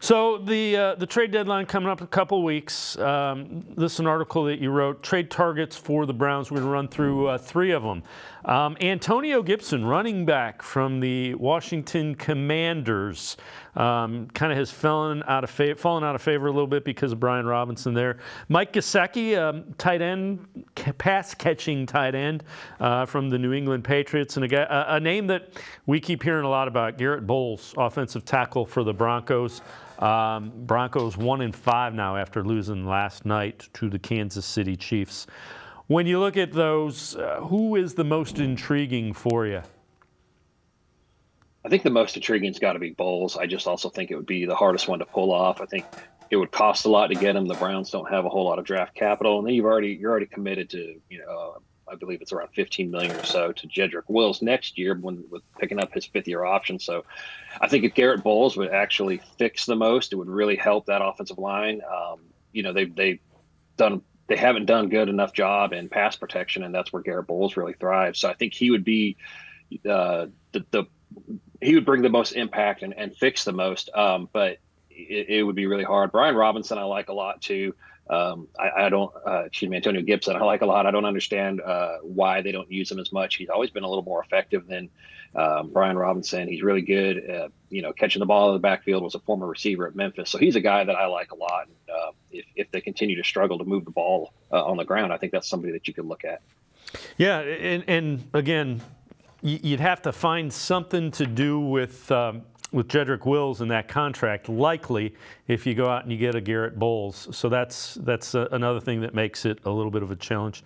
So the trade deadline coming up in a couple weeks. This is an article that you wrote, trade targets for the Browns. We're going to run through three of them. Antonio Gibson, running back from the Washington Commanders, kind of has fallen out of favor a little bit because of Brian Robinson there. Mike Gesicki, tight end, pass-catching tight end from the New England Patriots, and a name that we keep hearing a lot about, Garrett Bowles, offensive tackle for the Broncos. Broncos 1-5 now after losing last night to the Kansas City Chiefs. When you look at those, who is the most intriguing for you? I think the most intriguing's got to be Bowles. I just also think it would be the hardest one to pull off. I think it would cost a lot to get him. The Browns don't have a whole lot of draft capital, and then you're already committed to, I believe it's around $15 million or so to Jedrick Wills next year with picking up his fifth-year option. So I think if Garrett Bowles would actually fix the most, it would really help that offensive line. They haven't done good enough job in pass protection, and that's where Garrett Bowles really thrives. So I think he would be he would bring the most impact and fix the most. But it would be really hard. Brian Robinson, I like a lot too. Antonio Gibson, I like a lot. I don't understand why they don't use him as much. He's always been a little more effective than Brian Robinson. He's really good at, catching the ball in the backfield, was a former receiver at Memphis. So he's a guy that I like a lot. If they continue to struggle to move the ball on the ground, I think that's somebody that you could look at. Yeah, and again, you'd have to find something to do with Jedrick Wills in that contract, likely, if you go out and you get a Garrett Bowles. So that's another thing that makes it a little bit of a challenge.